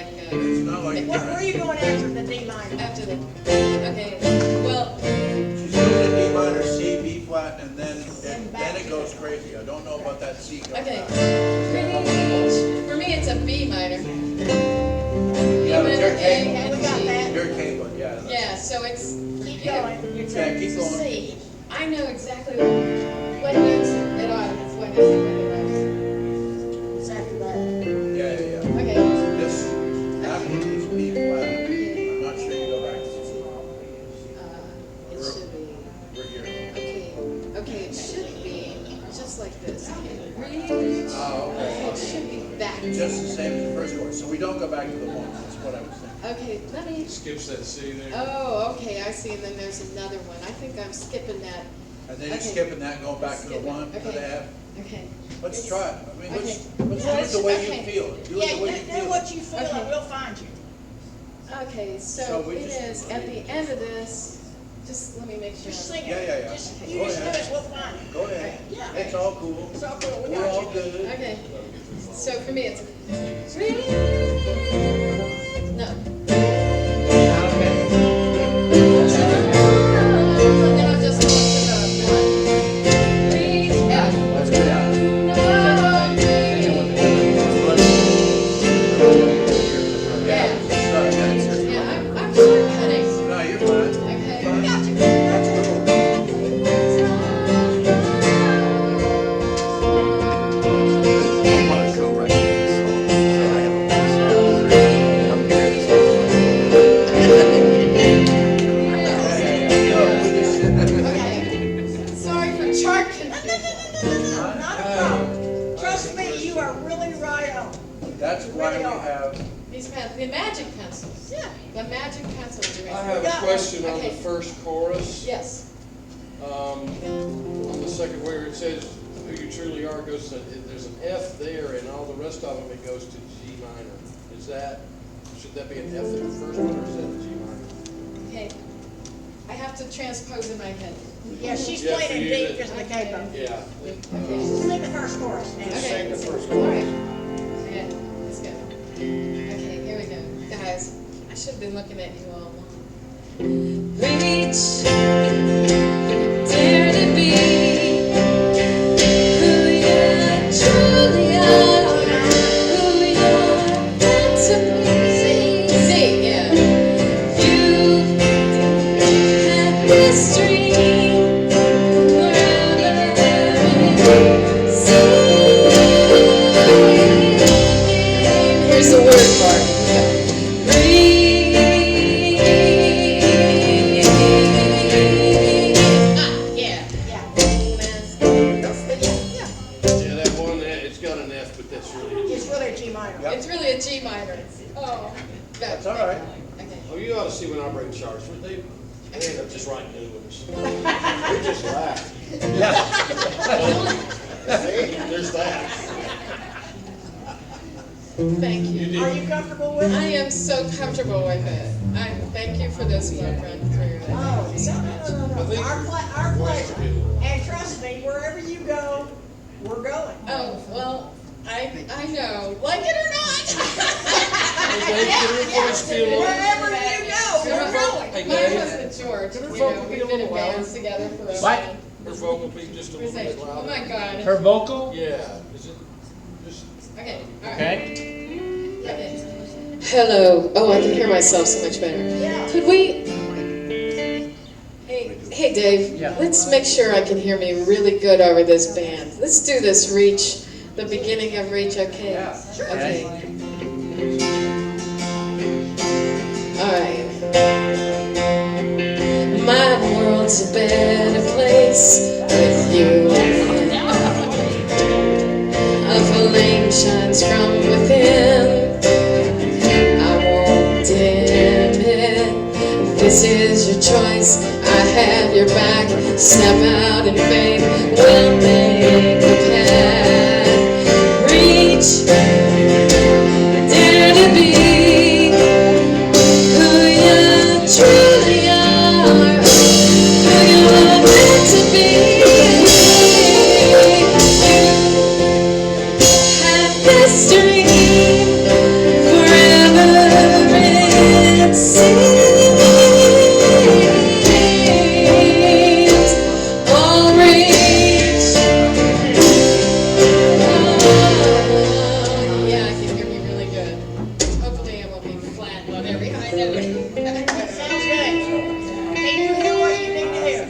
like. It's not like. Where are you going after the D minor? After the. Okay. Well. She's doing the D minor, C, B flat, and then it goes crazy. I don't know about that C. Okay. For me, it's a B minor. B Yeah, minor, but you're A, capable. and We got G. that. You're capable, yeah. Yeah, so it's. Keep going. Yeah, keep going. C. I know exactly what notes it ought. What is it? Exactly that. Yeah. Okay. This, after these B flat, I'm not sure you go back to C. It should be. We're here. Okay, it should be just like this. Reach. Oh, okay. It should be back. Just the same as the first chord, so we don't go back to the one, that's what I was thinking. Okay, let me. Skips that C there. Oh, okay, I see, and then there's another one. I think I'm skipping that. And then you're Okay. skipping that, and going back to the Skip it. one, to Okay. the F. Okay. Let's try it. I mean, let's do it Yeah, the way okay. you feel. Do Yeah, it the way you do feel. what you feel Okay. and we'll find you. Okay, So so we it just- is at the end of this. Just let me make sure. Just sing it. Yeah. Just, Go you just do ahead. it, we'll find you. Go ahead. Yeah. It's all cool. It's all cool, we We're all got you. good. Okay. So for me, it's no. Then I'll just go to the one. Reach F. Let's go down. Yeah. Sorry, guys. Yeah, I'm shortcutting. No, you're fine. Okay. We got you, we got you. Okay. Sorry for chart confusion. Not a problem. Trust me, you are really right on. That's why we have, These the magic pencils. Yeah. The magic pencils. I have Yeah. a question on the Okay. first chorus. Yes. On the second where it says who you truly are goes to, there's an F there and all the rest of them it goes to G minor. Is that, should that be an F in the first one or is that a G minor? Okay. I have to transpose in my head. Yeah, she's Yeah, playing for in you D to- because of the capo. Yeah. Sing the first chorus now. Okay. Sing the first All chorus. right. Okay, let's go. Okay, here we go. Guys, I should have been looking at you all along. Reach, dare to be who you truly are, who you're meant to be. See, yeah. You had this dream forever. See. Here's the word part. Yeah. Yeah. Yeah, that one, it's got an F, but that's really a G. It's really a G minor. Yep. It's really a G minor. Oh. That's all right. Okay. Oh, you ought to see when I bring charts. They end up just writing new ones. They just laugh. See, there's that. Thank you. Are you comfortable with I it? am so comfortable with it. Thank you for this one run through. Oh, no. I think Our your voice pleasure. will be a little- And trust me, wherever you go, we're going. Oh, well, I know. Like it or not. Hey, Dave, can your voice be a little- Wherever you go, we're going. Hey, My Dave. husband George, Can her you vocal know, be we've a been in little louder? bands together for a What? while. Her vocal be just a We're little saying, bit oh louder. my God. Her vocal? Yeah, is it just? Okay, all right. Okay. Okay. Hello. Oh, I can hear myself so much better. Yeah. Could we? Hey, Dave. Yeah. Let's make sure I can hear me really good over this band. Let's do this Reach, the beginning of Reach. Okay. Yeah. Sure. Okay. All right. My world's a better place with you. A flame shines from within. I won't dim it. This is your choice. I have your back. Step out in faith. We'll make a path. Reach. Dare to be who you truly are. Who you're meant to be. Had this dream forever. Sounds good. Can you hear what you need to hear?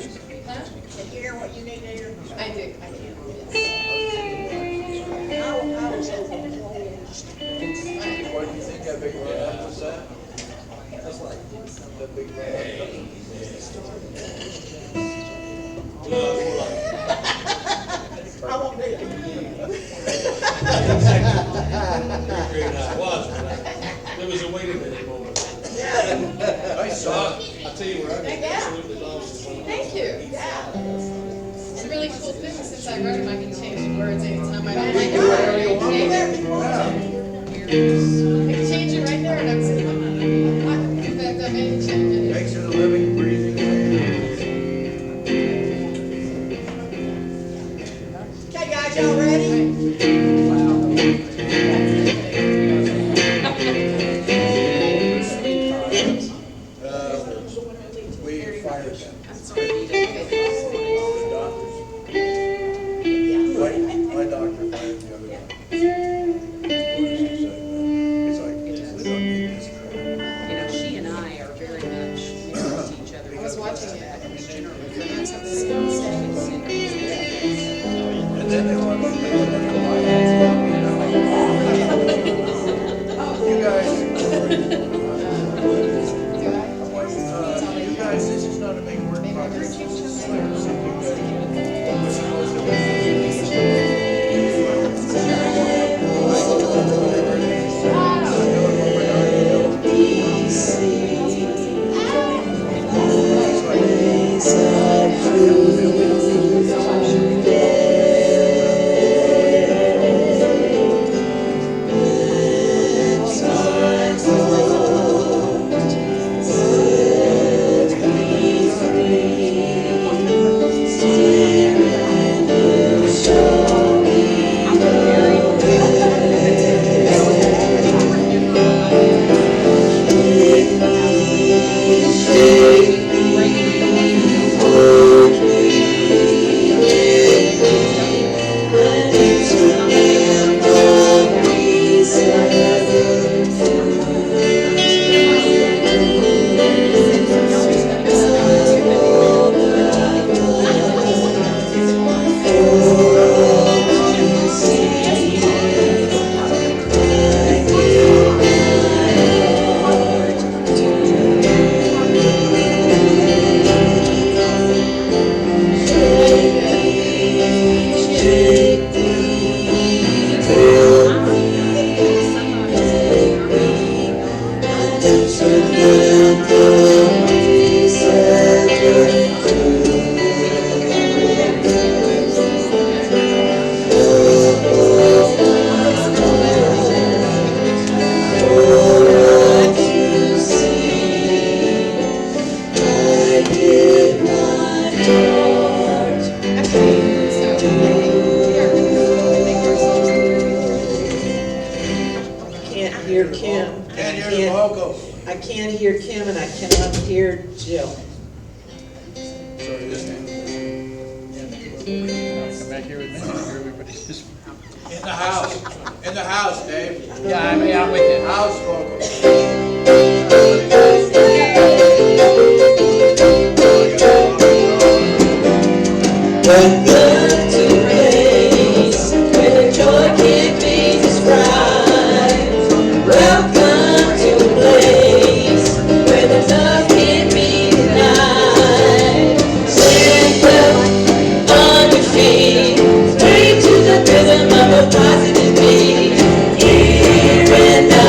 Huh? Can you hear what you need to hear? I do, I can. I was overwhelmed. What do you think that big run-up was that? That's like, that big run-up. I won't do it. There was a wait a minute moment. I saw it. I'll tell you where I got absolutely lost. Thank you. It's a really cool thing, since I wrote them, I can change the words anytime I don't like it. Whatever you want. I can change it right there, and I'm sitting on it. In fact, I may change it. Makes it a living, breathing thing. Okay, guys, y'all ready? We fired them. I'm sorry. The doctors. My doctor fired the other guy. What did she say? He's like, we don't need this crap. You know, she and I are very much mirrors to each other. I was watching it. And then they want to you guys, you guys, this is not a big work project. hear Kim. Can't hear the vocals. I can't hear Kim and I cannot hear Jill. Sorry, this hand. Come back here with me. Here everybody is. In the house. In the house, Dave. Yeah, I'm with you. House vocals. Welcome to a place where the joy can't be described. Welcome to a place where the love can't be denied. Stand up on your feet, sway to the rhythm of a positive beat. Here in the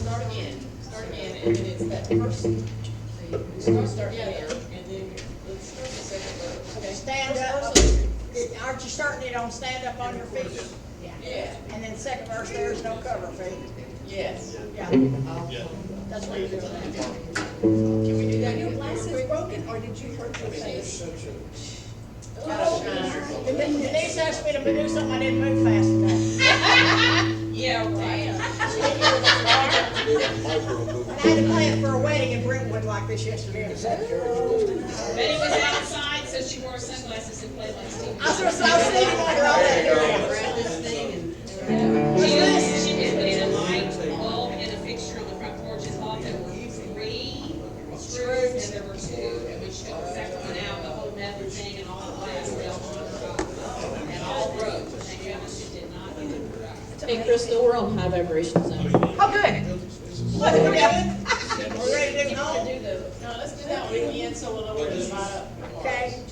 Start again, and then it's that first, start there, and then let's start the second verse. Okay, stand up. Aren't you starting it on stand up on your feet? Yeah, And then second verse, there's no cover feet. yes. Yeah, that's what you're doing. Can we do that? Your glasses broken, or did you hurt your face? Denise asked me to do something, I didn't move fast enough. Yeah, right. And I had to play it for a wedding in Brentwood like this yesterday. Betty was outside, so she wore sunglasses and played like Stevie. I was thinking while you're all that area. She did put in a light bulb and a fixture on the front porch. It's all there were 3 screws and there were 2, and we took the second one out, the whole metal thing and all the glass fell on the top. And all broke, but thank goodness it did not hit the garage. Hey, Crystal, we're on high vibration zone. Oh, good. What, we're ready to do home? No, let's do that one again, so we'll know where to spot up. Okay.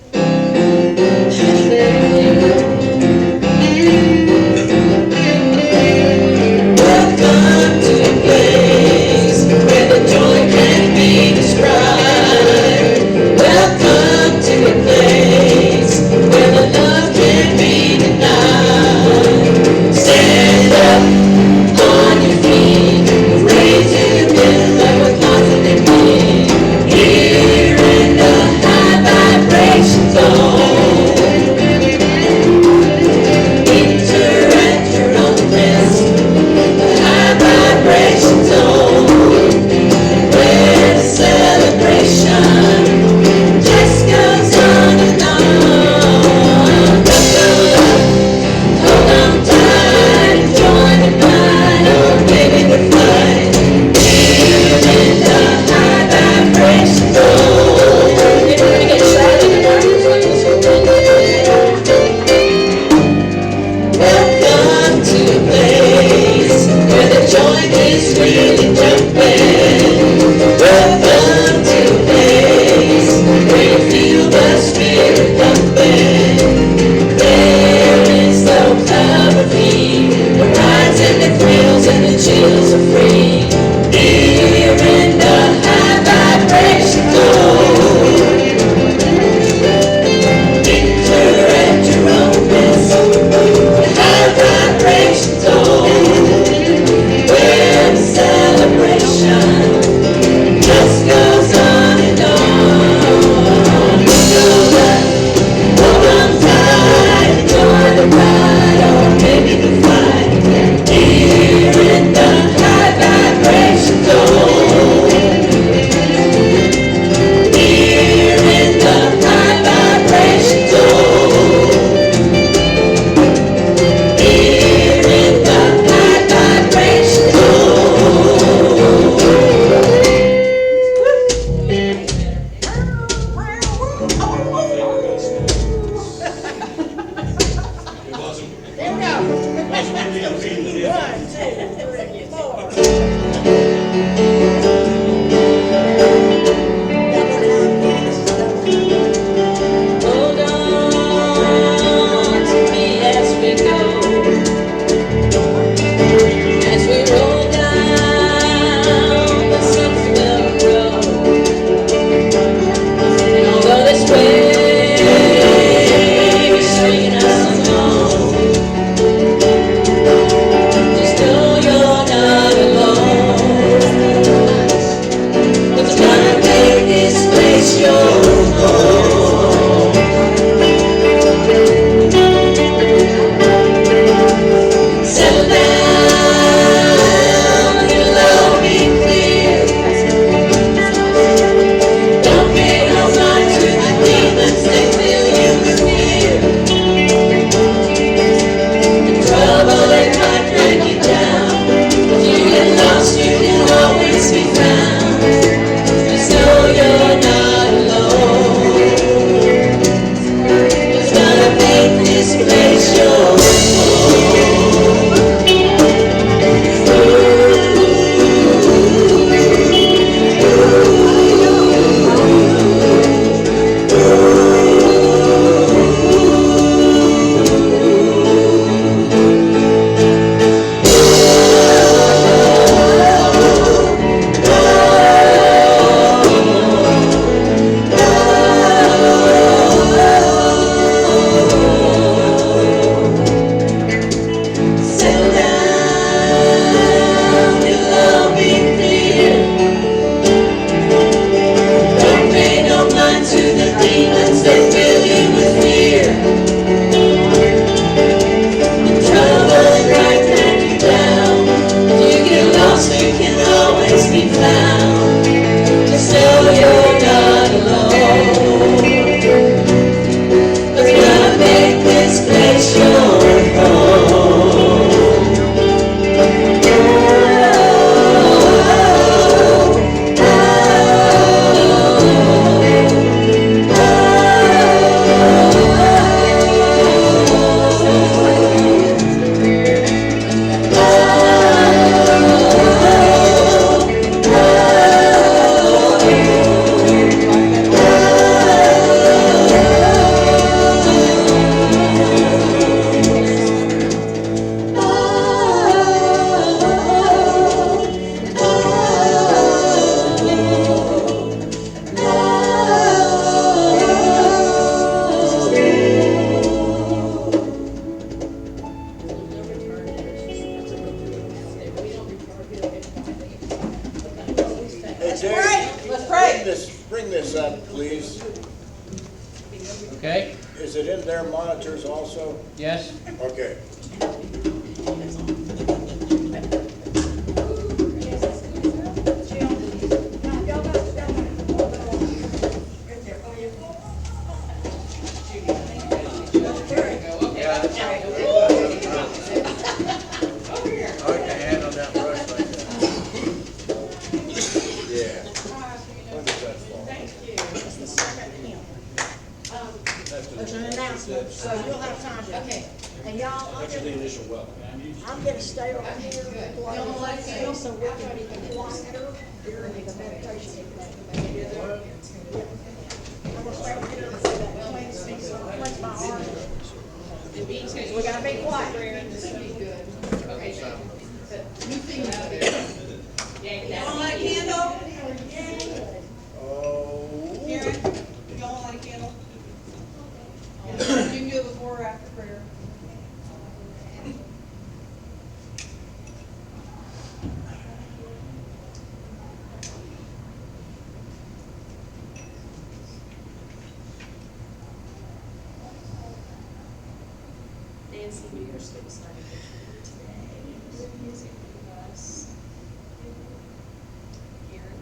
Welcome to a place where the joy can't be described. Welcome to a place where the love can't be denied. Stand up on your feet, raise your hands like we're constantly being here in the high vibration zone. Interact your own risk. High vibration zone, where the celebration just goes on and on. Hold on tight, join the ride, or maybe the flight. Here in the high vibration zone. Everybody get shy in the darkness like this one. Welcome to a place where the joint is really jumping. Welcome to a place where you feel the spirit pumping. There is no cloud of heat, the rides and the thrills and the chills are free. Here in the high vibration zone. Interact your own risk. High vibration zone, where the celebration just goes on and on. So hold on tight, enjoy the ride, or maybe the flight. Here in the high vibration zone. Here in the high vibration zone. Here in the high vibration There we go. 1, 2, 3, 4. Hold on to me as we go, as we roll down the Sunflower Road. And although this wave is swinging us along, just know you're bring this up, please. Okay, Is it in their monitors also? yes? Okay. I can handle that brush like that. Yeah. When does that fall? There's an announcement, so you'll have time to. Okay. And y'all, I'm gonna stay over here while you so we can be quieter during the meditation. I'm gonna stay over here so that cleanse my arm. We gotta be quiet. Y'all light a candle? Oh. Karen, y'all light a candle? You can do it before or after prayer. Nancy, we are still starting today. Music with us. Karen.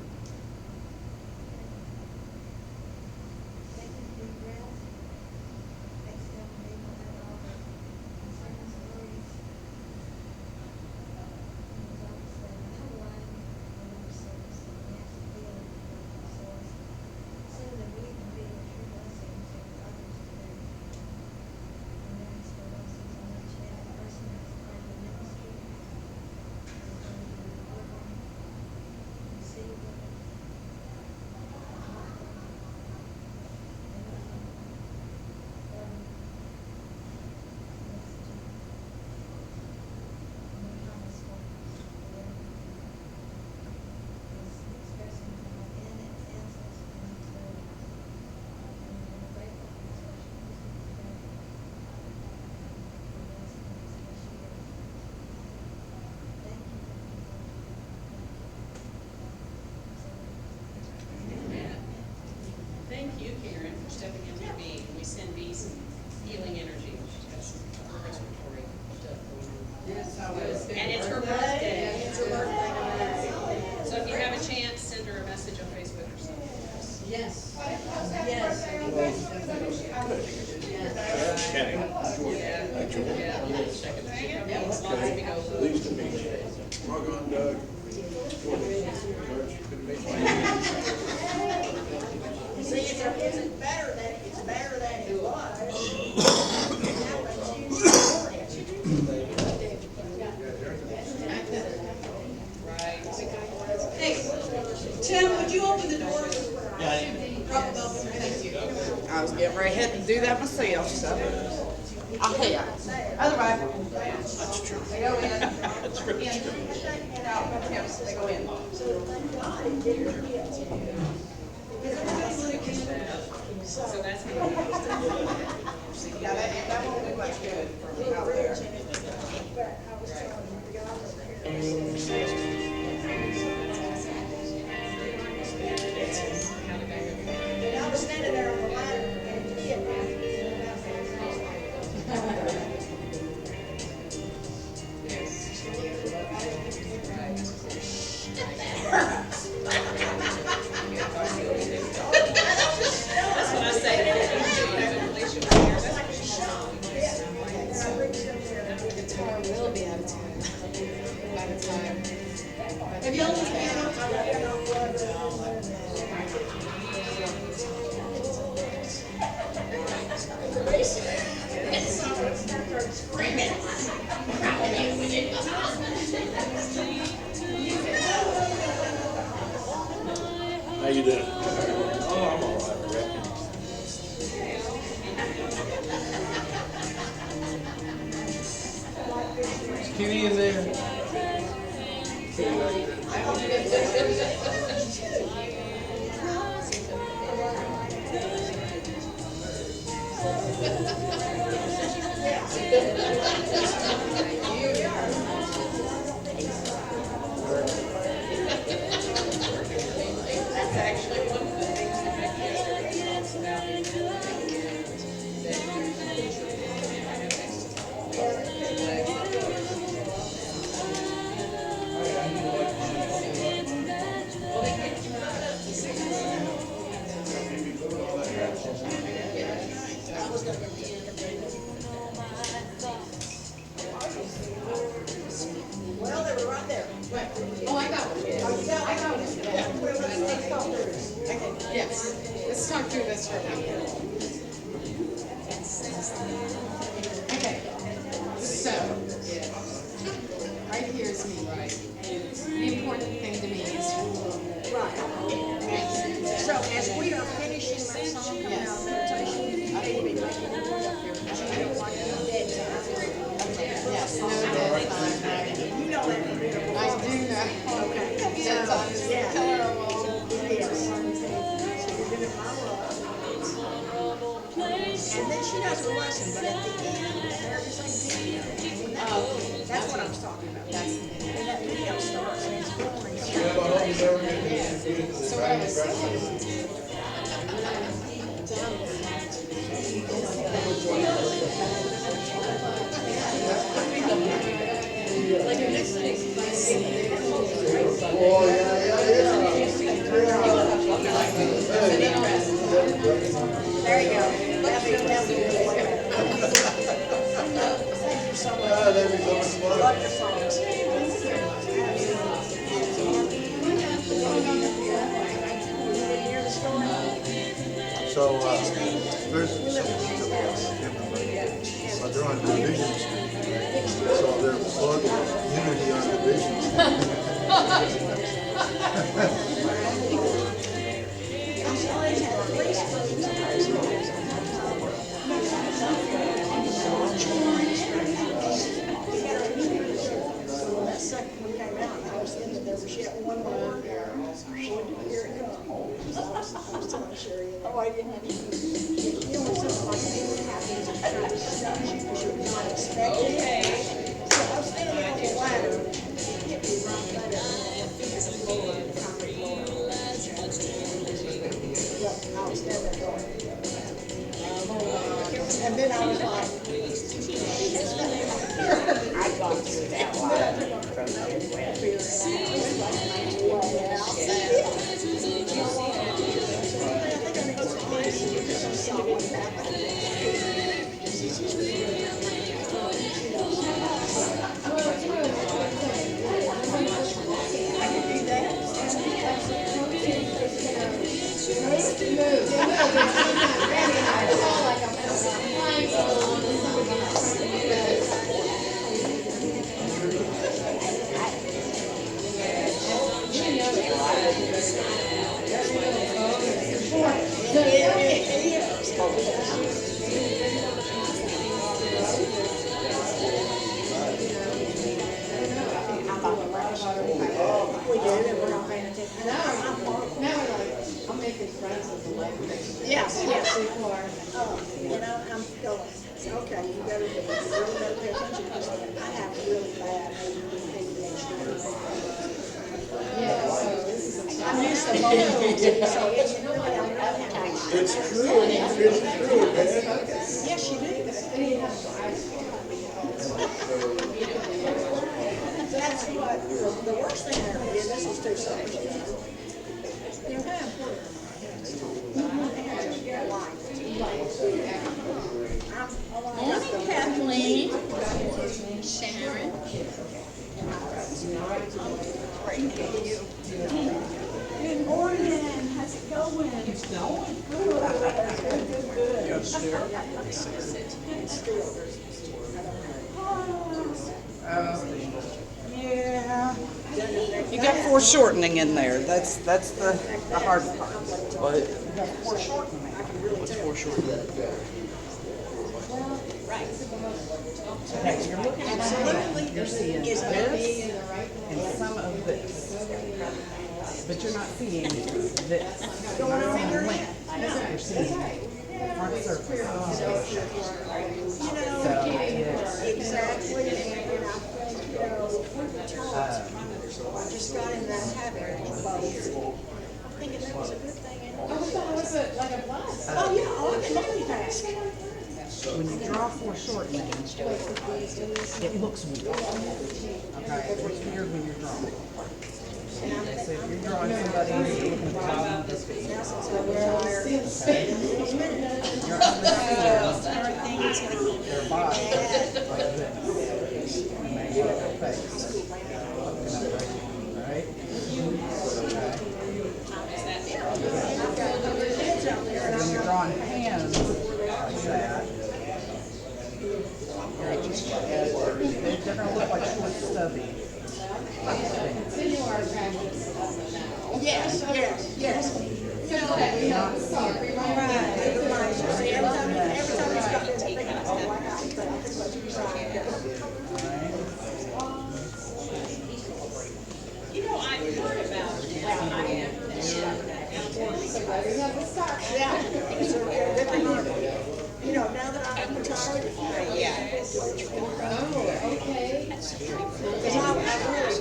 Thank you, Karen, for stepping into your being. We send B some healing energy. She's got some respiratory stuff going on. Yes, And it's her birthday. It's her birthday. So if you have a chance, send her a message on Facebook or something. Yes. Kenny. Pleased to meet you. Log on, Doug. See, it's better than it was. Hey, Tim, would you open the door? Drop a bell for me. Thank you. I was getting ready to do that myself, so I'll help. Otherwise, That's true. They go in. That's true. Yes, they go in. So that's good. yeah, that won't do much good from out there. And I was standing there on the ladder and he had That's what I say. Guitar will be out of tune by the time. Have y'all looked at How you doing? Oh, I'm all right, I reckon. Is Kenny in there? That's actually one of the Yes, let's talk through this for a minute. Okay, so, right here is me. The important thing to me is Right. So as we are finishing that song coming out of meditation, I will be making your way up here. So you don't like no dead time. yes, no dead time, right? You know that from being a I do know. Okay. Dead time is the color of all. Yes. So you're giving my love. And then she does a lesson, but at the end, there is a video. That's what I was talking about. That's And that video starts and it's going. Yeah, I hope you never get to so what I was saying. Oh, yeah. There you go. That'll be good. Thank you so much. That'd be so much fun. Love your songs. Hear the story? So, there's some but they're on Division Street. So they're plugging Unity on Division Street. That second one came out, and I was thinking there was yet one more. Here it comes. I was telling Sherry, oh, I didn't have any. You know, when something like that happens, it kind of stuns you because you're not expecting it. So I was standing on the ladder, hit me right there. But I was standing there going, and then I was like, I got through that one. Yes, yes. You know, I'm going, okay, you better be, you really better pay attention, because I have really bad ADHD. I'm used to multitasking, so it's really, I'm really happy. It's true, man. Yes, you do. That's what, the worst thing I ever did, this was too selfish. You know how important Morning, Kathleen. Sharon. Good morning, how's it going? It's going. Good. You got a stare? Yeah. You got foreshortening in there. That's the hard part. What? You got foreshortening. What's foreshortening? Okay, you're looking at my you're seeing this and some of this. But you're not seeing this. You're not seeing length. You're seeing front surface. So, yes. Exactly, and I think, you know, I just got in that habit of both. I'm thinking that was a good thing. Oh, yeah, oh, I can multitask. When you draw foreshortening, it looks weird. Okay, it looks weird when you're drawing. So if you're drawing somebody and you're looking at the bottom of their feet, Now since I'm retired, you're only seeing their body like this. And maybe their face. Looking up right here, right? Okay. Yes, yes, yes. Every time he's got this, I'm thinking, oh, I got it. I think that's You know, I've heard about that. yeah, it's a different market. You know, now that I'm retired, Yeah. Oh, okay. because I really,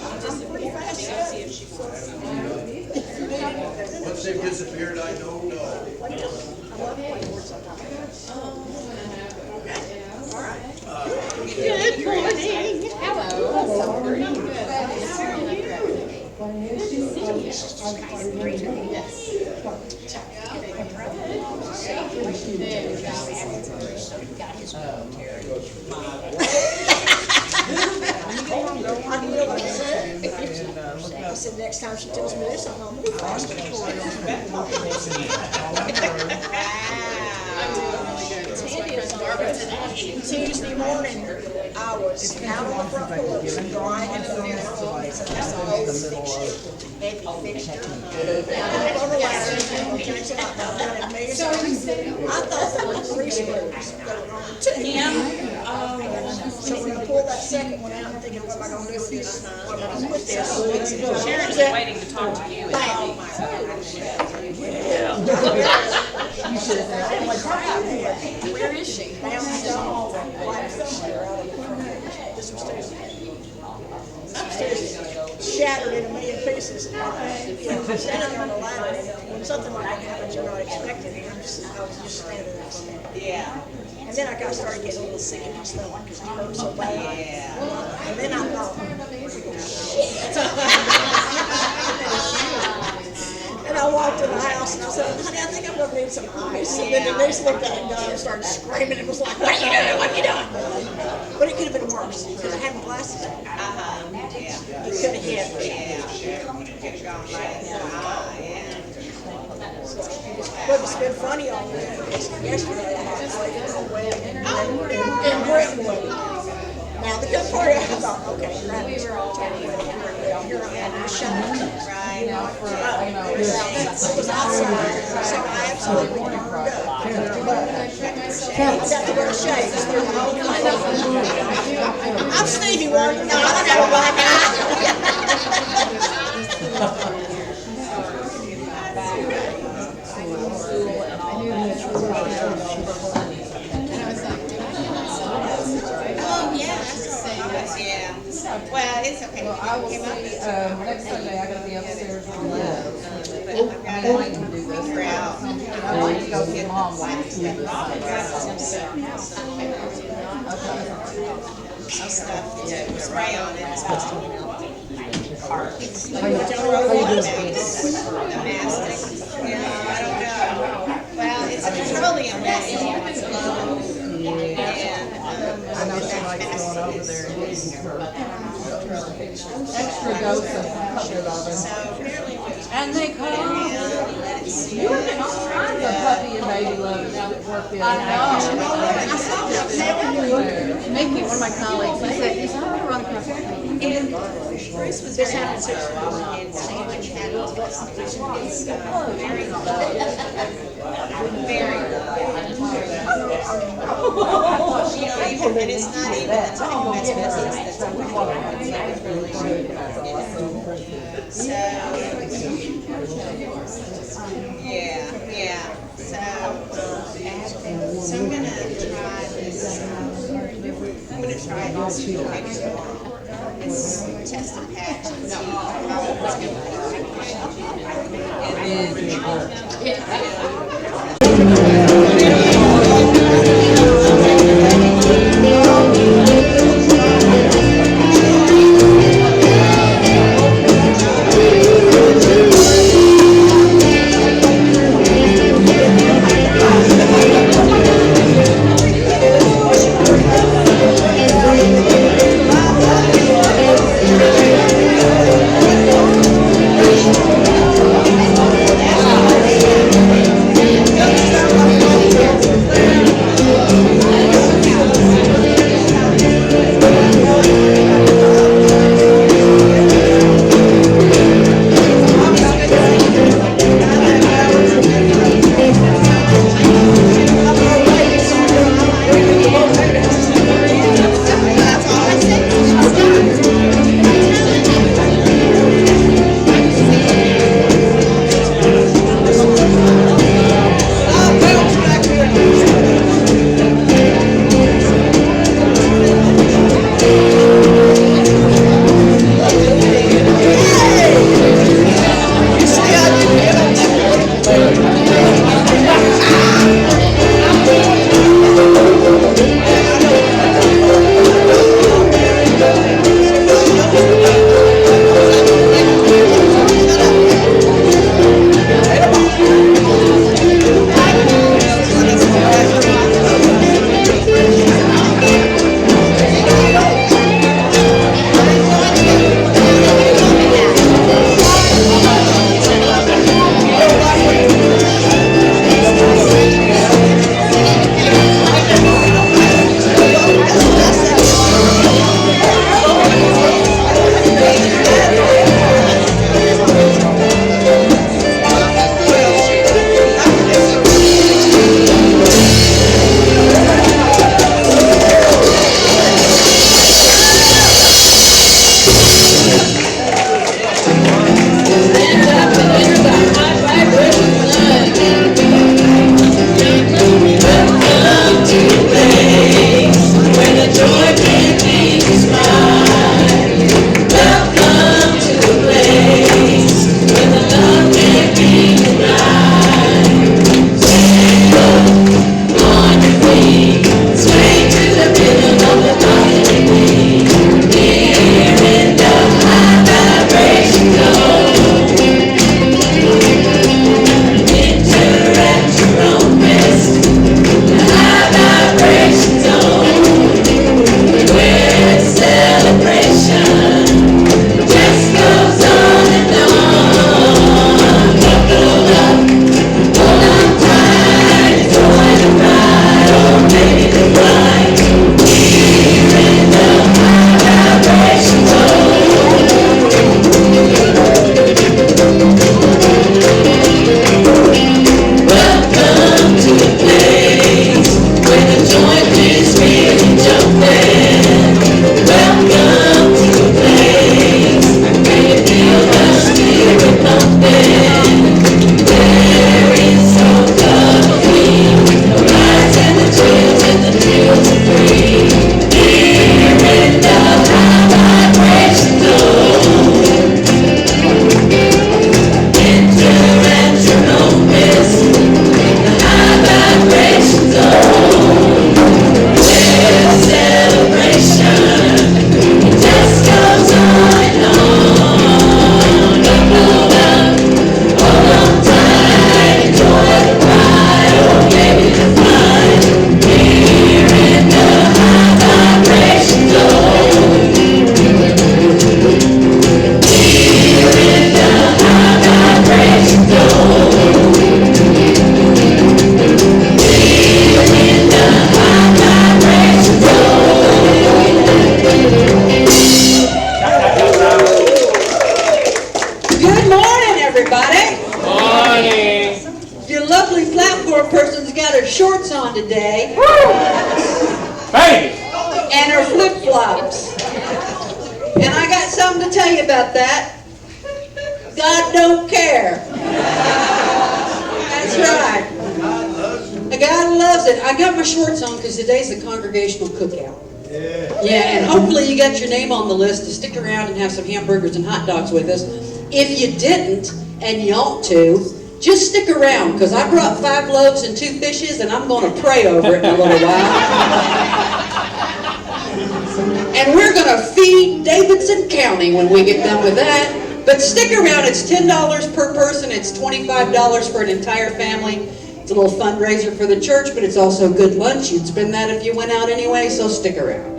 I'm pretty fast. Once they've disappeared, I don't know. I love playing words sometimes. All right. Good morning. Hello. I'm good. How are you? I can know what I said. I said, next time she tells me this, I'm gonna move faster. Tuesday morning, I was out on the front porch, driving on the road. It's an old fixture, heavy fixture. And on the ladder, Jackson, I've done it millions of times. I thought there were 3 screws that were on two. So when I pulled that second one out, I'm thinking, what am I gonna do with this? What am I gonna put this? Sharon's waiting to talk to you. Where is she? Down the hall, right somewhere out of the front. This was upstairs, shattered in a million pieces. You know, I'm standing there on the ladder, and when something like that happens, you're not expecting it. I was just standing there. Yeah. And then I started getting a little sick in my stomach because it hurt so bad. And then I thought, and I walked in the house and I said, honey, I think I'm going to need some ice. And then Denise looked at me and started screaming. It was like, what are you doing? What are you doing? But it could have been worse because I had my glasses on. Yeah. It could have hit. Yeah. Could have gone right. Yeah. But it's been funny all week because yesterday I had to wait for a wedding in Brentwood. Now the good part, I thought, okay, we were all here I am, shut Right. it was outside, so I absolutely burned up. I got to wear shades through the whole night. I'm Stevie Wonder. No, I don't have a black eye. Oh, yeah. Yeah. Well, it's okay. Well, I will see, next Sunday, I gotta be upstairs on that. I'm waiting to do this. I want to go see Mom while to do this. Stuff, spray on it. It's supposed to, How you doing? Namaste. Yeah, I don't know. Well, it's a petroleum based. I know she likes going over there and getting her extra dose of puppy loving. And they come. You were getting all kinds of puppy and baby loving out at work the other day. I saw that. Mickey, one of my colleagues, he said, I'm gonna run across the street. And Bruce was very and Sandwich had it's very low. Very low. You know, even, and it's not even the talking about business that's so, yeah. So I'm gonna try this. I'm gonna try this extra. It's test and patch and see how it's about that? God don't care. That's right. God loves it. I got my shorts on because today's the congregational cookout. Yeah, and hopefully you got your name on the list to stick around and have some hamburgers and hot dogs with us. If you didn't, and you ought to, just stick around, because I brought 5 loaves and 2 fishes, and I'm going to pray over it in a little while. And we're going to feed Davidson County when we get done with that. But stick around. It's $10 per person. It's $25 for an entire family. It's a little fundraiser for the church, but it's also good lunch. You'd spend that if you went out anyway, so stick around.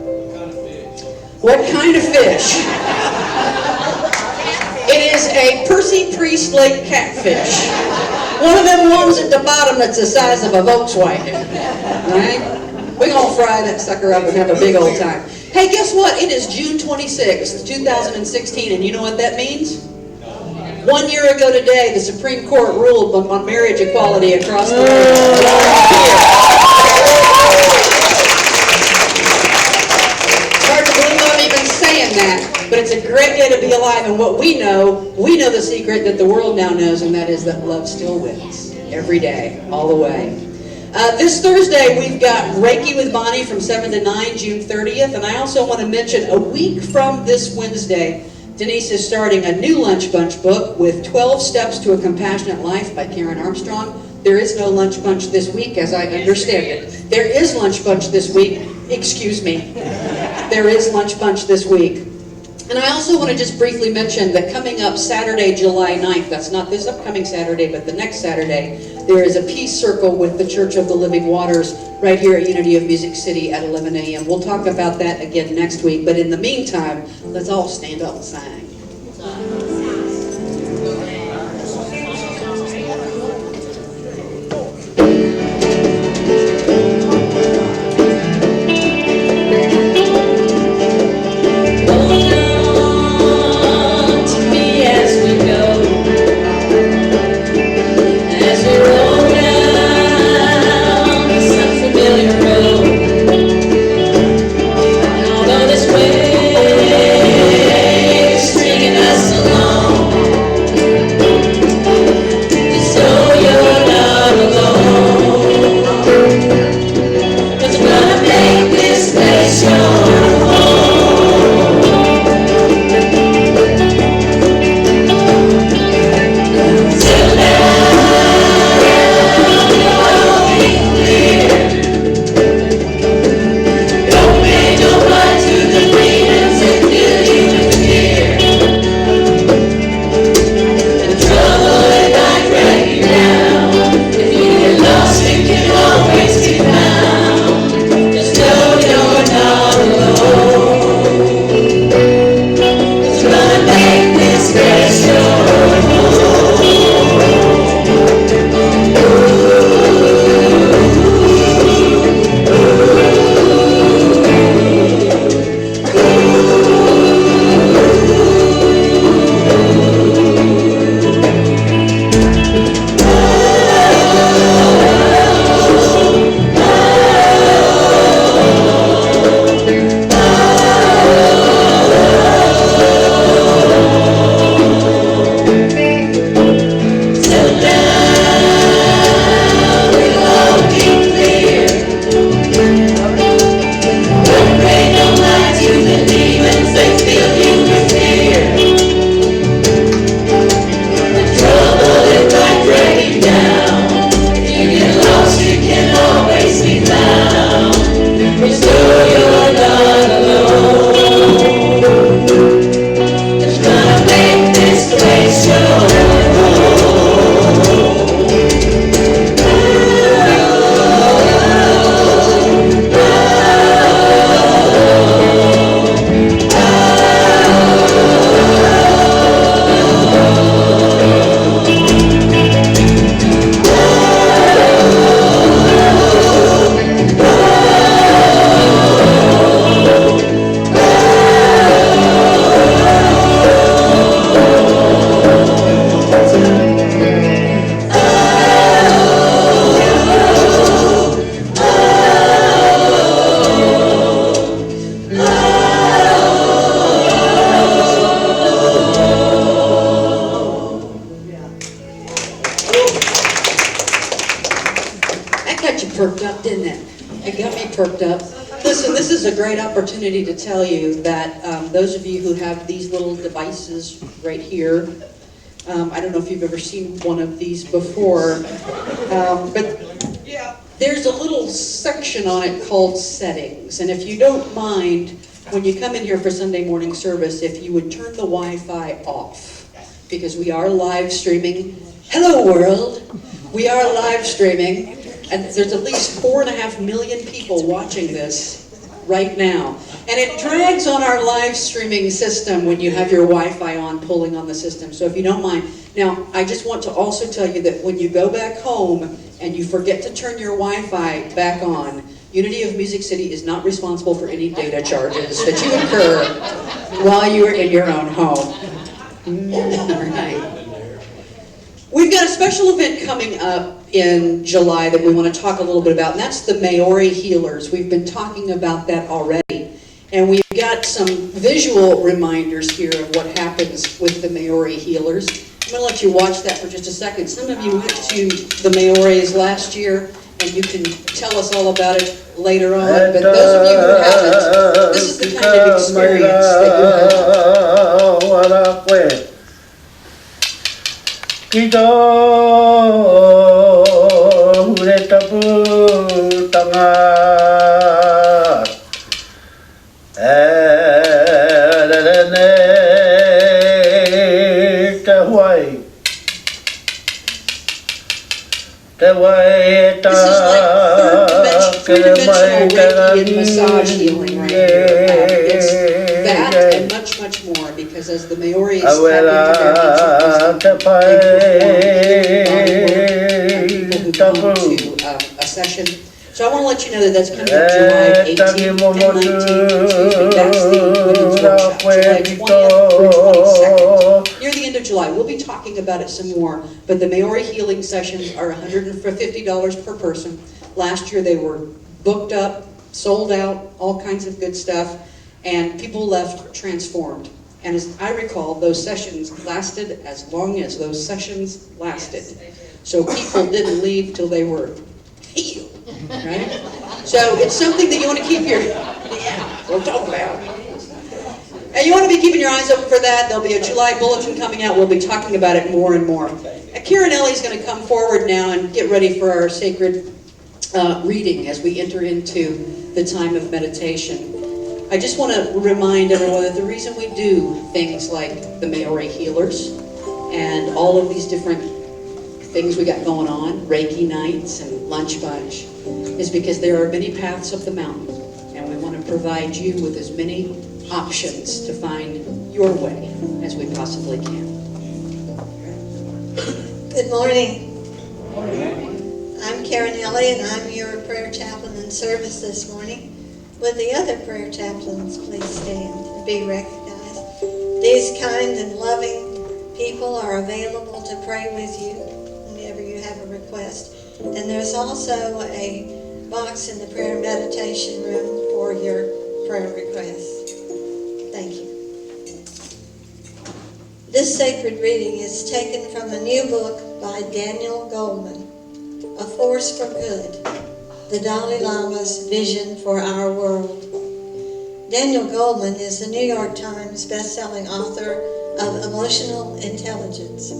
What kind of fish? It is a Percy Priest Lake catfish. One of them ones at the bottom that's the size of a Volkswagen. Right? We're going to fry that sucker up and have a big old time. Hey, guess what? It is June 26th, 2016, and you know what that means? 1 year ago today, the Supreme Court ruled on marriage equality across the world. Hard to believe I'm even saying that, but it's a great day to be alive. And what we know the secret that the world now knows, and that is that love still wins every day, all the way. This Thursday, we've got Reiki with Bonnie from 7 to 9, June 30th. And I also want to mention a week from this Wednesday, Denise is starting a new Lunch Bunch book with 12 Steps to a Compassionate Life by Karen Armstrong. There is no Lunch Bunch this week, as I understand it. There is Lunch Bunch this week. Excuse me. There is Lunch Bunch this week. And I also want to just briefly mention that coming up Saturday, July 9th, that's not this upcoming Saturday, but the next Saturday, there is a peace circle with the Church of the Living Waters right here at Unity of Music City at 11 a.m. We'll talk about that again next week, but in the meantime, let's all stand up and sing. Street perked up. Listen, this is a great opportunity to tell you that those of you who have these little devices right here, I don't know if you've ever seen one of these before, but there's a little section on it called settings. And if you don't mind, when you come in here for Sunday morning service, if you would turn the Wi-Fi off, because we are live streaming. Hello world! We are live streaming, and there's at least 4.5 million people watching this right now. And it drags on our live streaming system when you have your Wi-Fi on, pulling on the system. So if you don't mind. Now, I just want to also tell you that when you go back home and you forget to turn your Wi-Fi back on, Unity of Music City is not responsible for any data charges that you incur while you are in your own home. Right. We've got a special event coming up in July that we want to talk a little bit about, and that's the Maori Healers. We've been talking about that already, and we've got some visual reminders here of what happens with the Maori Healers. I'm going to let you watch that for just a second. Some of you went to the Maoris last year, and you can tell us all about it later on, but those of you who haven't, this is the kind of experience that you have. Kita ure tapu tanga ne te huai ta This is like three-dimensional Reiki and massage healing right here. It's that and much, much more, because as the Maoris tap into their ancient wisdom, people who come to a session. So I want to let you know that that's coming up July 18th and 19th. Excuse me, that's the women's workshop, July 20th through 22nd. Near the end of July. We'll be talking about it some more, but the Maori healing sessions are $150 per person. Last year they were booked up, sold out, all kinds of good stuff, and people left transformed. And as I recall, those sessions lasted as long as those sessions lasted. So people didn't leave till they were healed, right? So it's something that you want to keep your, we'll talk about. And you want to be keeping your eyes open for that. There'll be a July bulletin coming out. We'll be talking about it more and more. Karen Ellie's going to come forward now and get ready for our sacred reading as we enter into the time of meditation. I just want to remind everyone that the reason we do things like the Maori Healers and all of these different things we got going on, Reiki nights and lunch bunch, is because there are many paths up the mountain, and we want to provide you with as many options to find your way as we possibly can. Good morning. I'm Karen Ellie, and I'm your prayer chaplain in service this morning. Would the other prayer chaplains please stand and be recognized? These kind and loving people are available to pray with you whenever you have a request. And there's also a box in the prayer and meditation room for your prayer requests. Thank you. This sacred reading is taken from a new book by Daniel Goleman, A Force for Good, the Dalai Lama's Vision for Our World. Daniel Goleman is the New York Times best-selling author of Emotional Intelligence.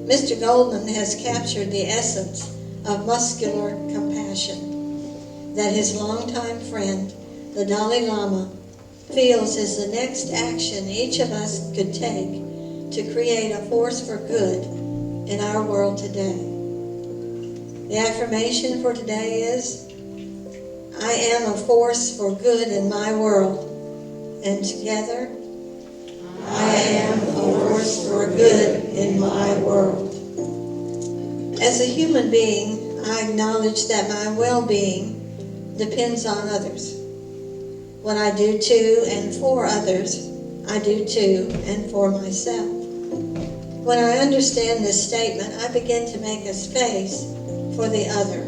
Mr. Goleman has captured the essence of muscular compassion that his longtime friend, the Dalai Lama, feels is the next action each of us could take to create a force for good in our world today. The affirmation for today is, I am a force for good in my world. And together, I am a force for good in my world. As a human being, I acknowledge that my well-being depends on others. What I do to and for others, I do to and for myself. When I understand this statement, I begin to make a space for the other.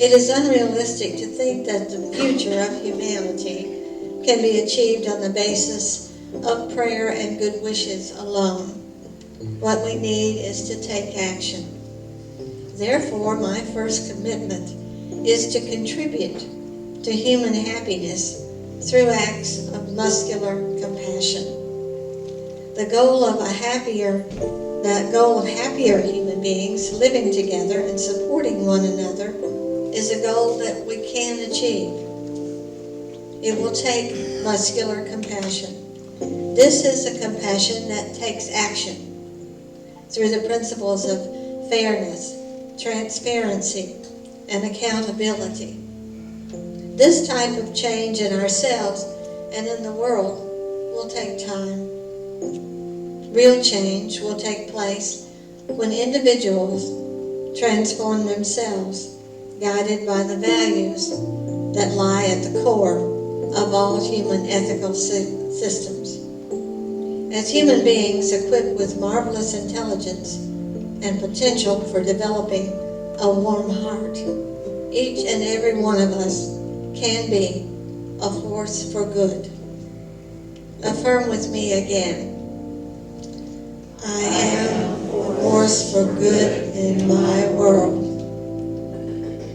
It is unrealistic to think that the future of humanity can be achieved on the basis of prayer and good wishes alone. What we need is to take action. Therefore, my first commitment is to contribute to human happiness through acts of muscular compassion. The goal of happier human beings living together and supporting one another is a goal that we can achieve. It will take muscular compassion. This is a compassion that takes action through the principles of fairness, transparency, and accountability. This type of change in ourselves and in the world will take time. Real change will take place when individuals transform themselves, guided by the values that lie at the core of all human ethical systems. As human beings equipped with marvelous intelligence and potential for developing a warm heart, each and every one of us can be a force for good. Affirm with me again. I am a force for good in my world.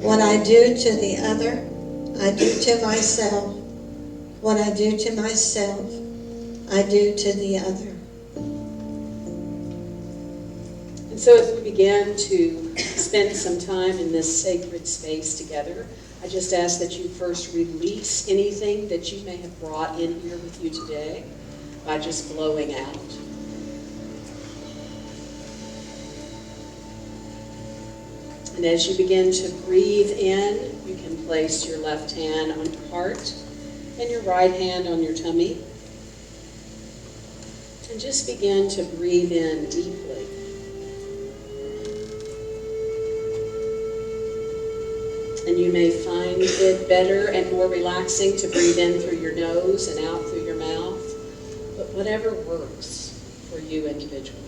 What I do to the other, I do to myself. What I do to myself, I do to the other. And so as we begin to spend some time in this sacred space together, I just ask that you first release anything that you may have brought in here with you today by just blowing out. And as you begin to breathe in, you can place your left hand on your heart and your right hand on your tummy. And just begin to breathe in deeply. And you may find it better and more relaxing to breathe in through your nose and out through your mouth, but whatever works for you individually.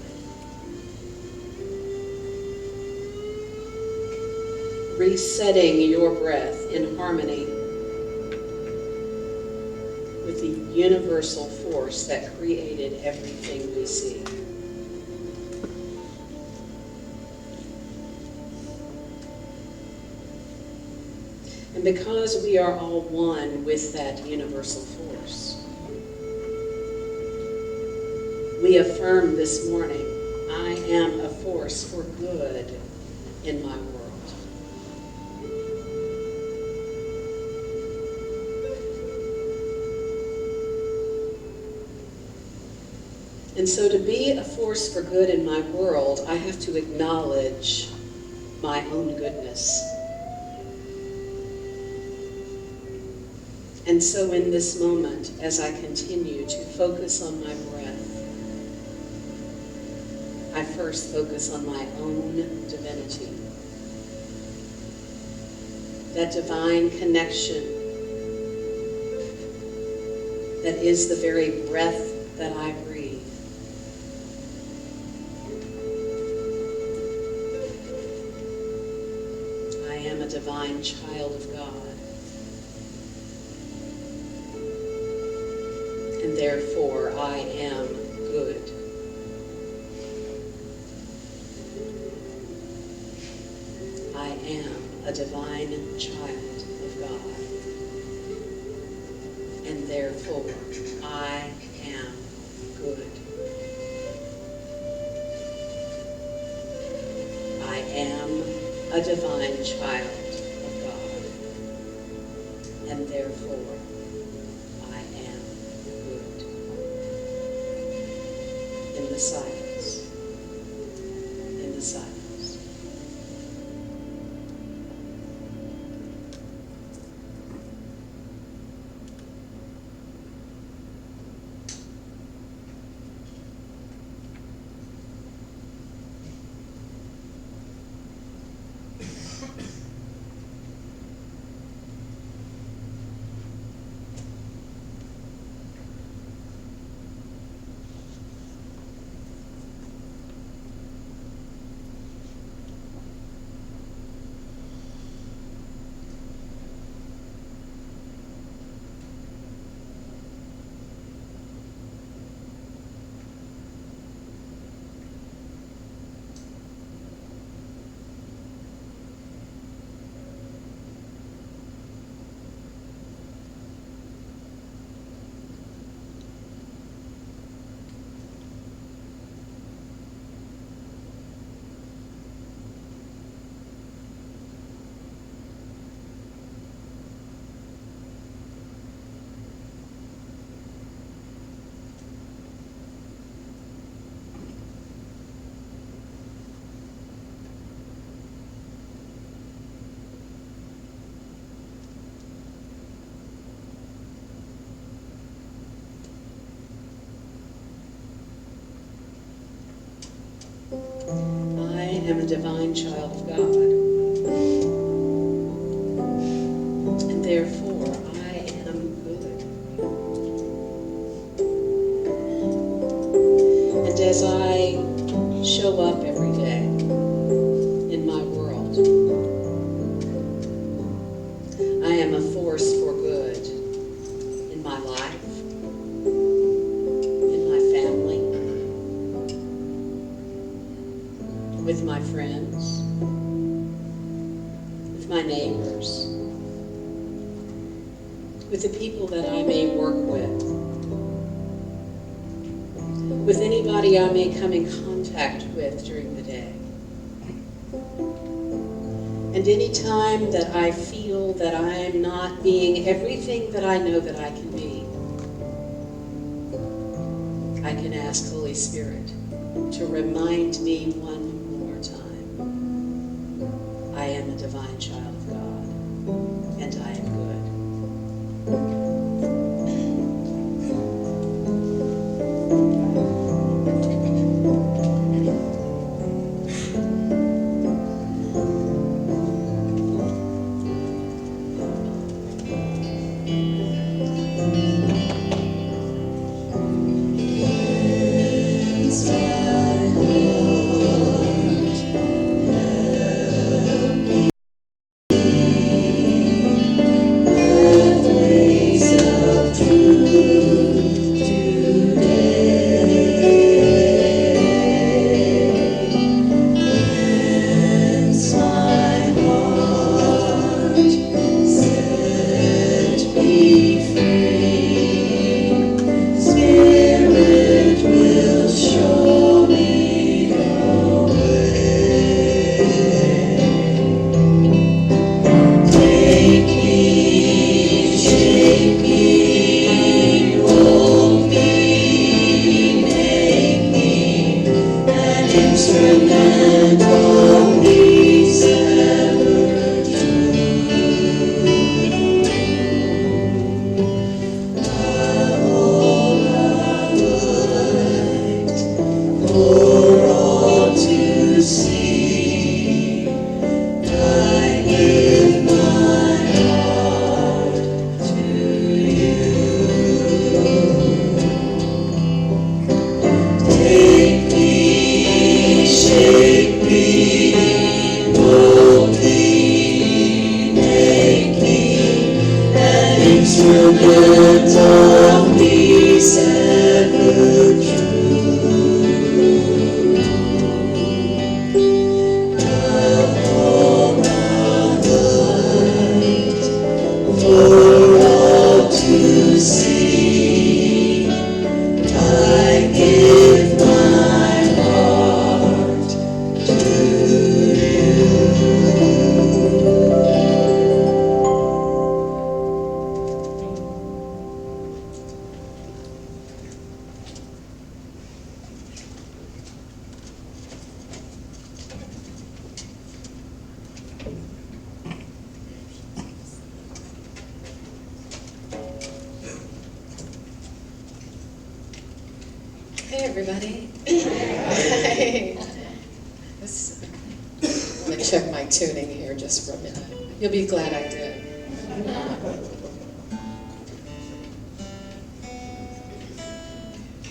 Resetting your breath in harmony with the universal force that created everything we see. And because we are all one with that universal force, we affirm this morning, I am a force for good in my world. And so to be a force for good in my world, I have to acknowledge my own goodness. And so in this moment, as I continue to focus on my breath, I first focus on my own divinity. That divine connection that is the very breath that I breathe. I am a divine child of God. And therefore I am good. I am a divine child of God. And therefore I am good. I am a divine child of God. And therefore I am good. In the silence. In the silence. am a divine child of God. And therefore, I am good. And as I show up every day in my world, I am a force for good in my life, in my family, with my friends, with my neighbors, with the people that I may work with anybody I may come in contact with during the day. And any time that I feel that I am not being everything that I know that I can be, I can ask Holy Spirit to remind me one more time, I am a divine child of God, and I am good. Hey, everybody. Hey. I'm going to check my tuning here just for a minute. You'll be glad I did.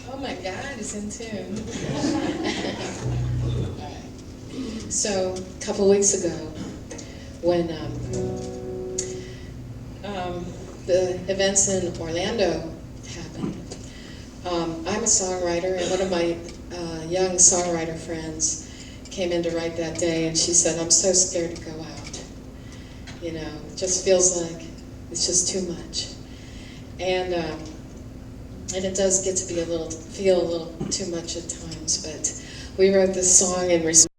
Oh my God, it's in tune. So, a couple weeks ago, when the events in Orlando happened, I'm a songwriter, and one of my young songwriter friends came in to write that day, and she said, I'm so scared to go out. You know, it just feels like it's just too much. And it does get to be feel a little too much at times, but we wrote this song in response